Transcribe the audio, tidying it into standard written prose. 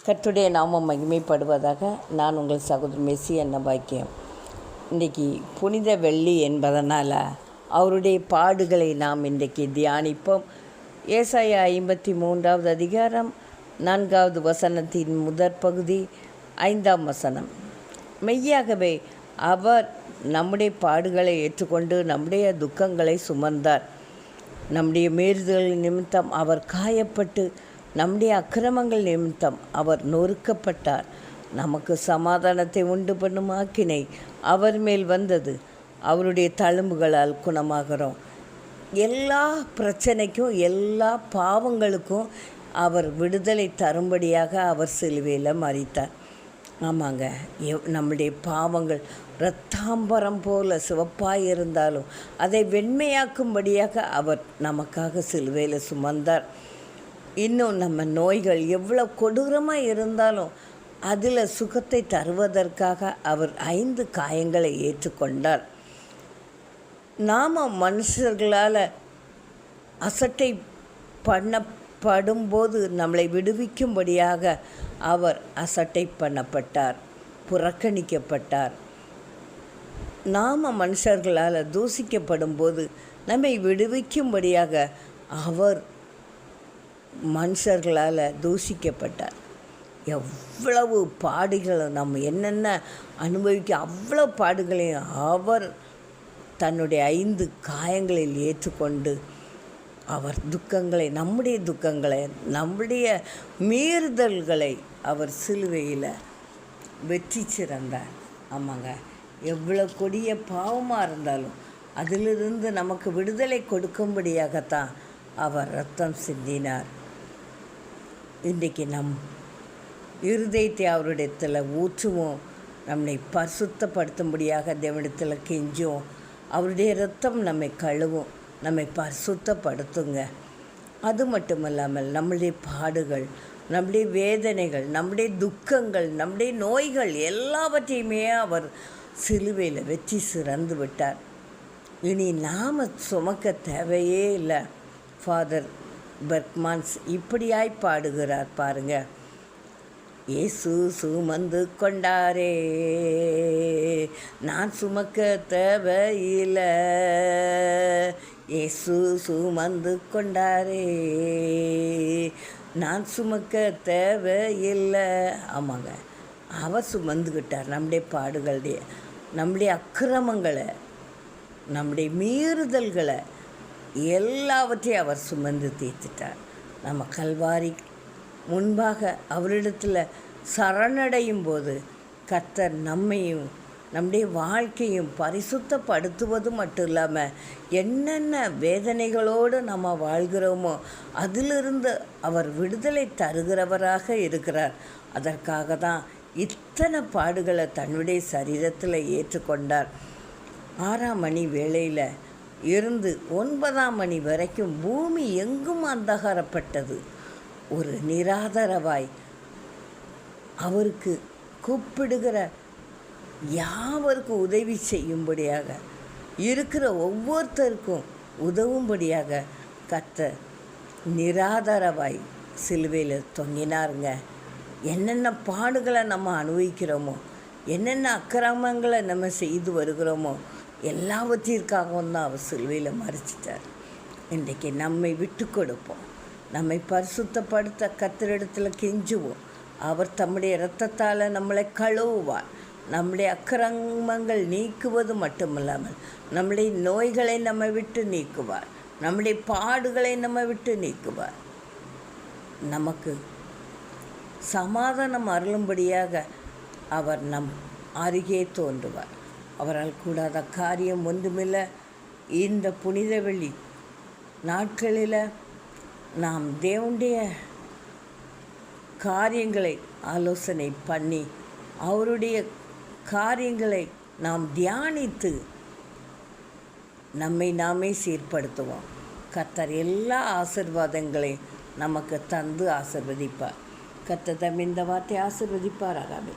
கர்த்தருடைய நாமம் மகிமைப்படுவதாக. நான் உங்கள் சகோதரி மெஸ்ஸி அன்னபாக்கியம். இன்றைக்கி புனித வெள்ளி என்பதனால் அவருடைய பாடுகளை நாம் இன்றைக்கி தியானிப்போம். ஏசாயா 53வது அதிகாரம் 4வது வசனத்தின் முதற் பகுதி 5ஆம் வசனம். மெய்யாகவே அவர் நம்முடைய பாடுகளை ஏற்றுக்கொண்டு நம்முடைய துக்கங்களை சுமந்தார். நம்முடைய மீறுதல் நிமித்தம் அவர் காயப்பட்டு நம்முடைய அக்கிரமங்கள் நிமித்தம் அவர் நொறுக்கப்பட்டார். நமக்கு சமாதானத்தை உண்டு பண்ணும் ஆக்கினை அவர் மேல் வந்தது. அவருடைய தழும்புகளால் குணமாகிறோம். எல்லா பிரச்சனைக்கும் எல்லா பாவங்களுக்கும் அவர் விடுதலை தரும்படியாக அவர் சிலுவையில் மரித்தார். ஆமாங்க, நம்முடைய பாவங்கள் இரத்தாம்பரம் போல சிவப்பாய் இருந்தாலும் அதை வெண்மையாக்கும்படியாக அவர் நமக்காக சிலுவையில் சுமந்தார். இன்னும் நம்ம நோய்கள் எவ்வளோ கொடூரமாக இருந்தாலும் அதில் சுகத்தை தருவதற்காக அவர் 5 காயங்களை ஏற்றுக்கொண்டார். நாம் மனுஷர்களால் அசட்டை பண்ணப்படும்போது நம்மளை விடுவிக்கும்படியாக அவர் அசட்டை பண்ணப்பட்டார், புறக்கணிக்கப்பட்டார். நாம் மனுஷர்களால் தூசிக்கப்படும் போது நம்மை விடுவிக்கும்படியாக அவர் மனுஷர்களால் தூஷிக்கப்பட்டார். எவ்வளவு பாடுகளை நம்ம என்னென்ன அனுபவிக்க அவ்வளோ பாடுகளையும் அவர் தன்னுடைய 5 காயங்களில் ஏற்றுக்கொண்டு அவர் துக்கங்களை, நம்முடைய துக்கங்களை, நம்முடைய மீறுதல்களை அவர் சிலுவையில் வெற்றி சிறந்தார். ஆமாங்க, எவ்வளோ கொடிய பாவமாக இருந்தாலும் அதிலிருந்து நமக்கு விடுதலை கொடுக்கும்படியாகத்தான் அவர் இரத்தம் சிந்தினார். இன்றைக்கி நம் இருதயத்தை அவருடையத்தில் ஊற்றுவோம். நம்மை பரிசுத்தப்படுத்தும்படியாக தேவனிடத்தில் கெஞ்சுவோம். அவருடைய இரத்தம் நம்மை கழுவும், நம்மை பரிசுத்தப்படுத்துங்க. அது மட்டுமல்லாமல் நம்முடைய பாடுகள், நம்முடைய வேதனைகள், நம்முடைய துக்கங்கள், நம்முடைய நோய்கள் எல்லாவற்றையுமே அவர் சிலுவையில் வெற்றி சிறந்து விட்டார். இனி நாம் சுமக்க தேவையே இல்லை. ஃபாதர் பெர்க்மான்ஸ் இப்படியாய் பாடுகிறார் பாருங்க. இயேசு சுமந்து கொண்டாரே, நான் சுமக்க தேவையில்லை. இயேசு சுமந்து கொண்டாரே, நான் சுமக்க தேவையில்லை. ஆமாங்க, அவர் சுமந்துக்கிட்டார் நம்முடைய பாடுகளுடைய, நம்முடைய அக்கிரமங்களை, நம்முடைய மீறுதல்களை எல்லாவற்றையும் அவர் சுமந்து தீர்த்துட்டார். நம்ம கல்வாரி முன்பாக அவரிடத்தில் சரணடையும் போது கர்த்தர் நம்மையும் நம்முடைய வாழ்க்கையும் பரிசுத்தப்படுத்துவது மட்டும் இல்லாமல் என்னென்ன வேதனைகளோடு நம்ம வாழ்கிறோமோ அதிலிருந்து அவர் விடுதலை தருகிறவராக இருக்கிறார். அதற்காக தான் இத்தனை பாடுகளை தன்னுடைய சரீரத்தில் ஏற்றுக்கொண்டார். 6ஆம் மணி வேளையில் இருந்து 9ஆம் மணி வரைக்கும் பூமி எங்கும் அந்தகாரப்பட்டது. ஒரு நிராதரவாய் அவருக்கு கூப்பிடுகிற யாவருக்கும் உதவி செய்யும்படியாக, இருக்கிற ஒவ்வொருத்தருக்கும் உதவும்படியாக கர்த்தர் நிராதரவாய் சிலுவையில் தொங்கினாருங்க. என்னென்ன பாடுகளை நம்ம அனுபவிக்கிறோமோ, என்னென்ன அக்கிரமங்களை நம்ம செய்து வருகிறோமோ எல்லாவற்றிற்காகவும் தான் அவர் சிலுவையில் மறிச்சிட்டார். இன்றைக்கி நம்மை விட்டு கொடுப்போம். நம்மை பரிசுத்தப்படுத்த கர்த்தரிடத்தில் கெஞ்சுவோம். அவர் தம்முடைய இரத்தத்தால் நம்மளை கழுவுவார். நம்முடைய அக்கிரமங்கள் நீக்குவது மட்டுமில்லாமல் நம்முடைய நோய்களை நம்ம விட்டு நீக்குவார். நம்முடைய பாடுகளை நம்ம விட்டு நீக்குவார். நமக்கு சமாதானம் அருளும்படியாக அவர் நம் அருகே தோன்றுவார். அவரால் கூடாத காரியம் ஒன்றுமில்லை. இந்த புனித வெள்ளி நாட்களில் நாம் தேவனுடைய காரியங்களை ஆலோசனை பண்ணி அவருடைய காரியங்களை நாம் தியானித்து நம்மை நாமே சீர்படுத்துவோம். கர்த்தர் எல்லா ஆசீர்வாதங்களையும் நமக்கு தந்து ஆசீர்வதிப்பார். கர்த்தர் இந்த வார்த்தை ஆசீர்வதிப்பாராக.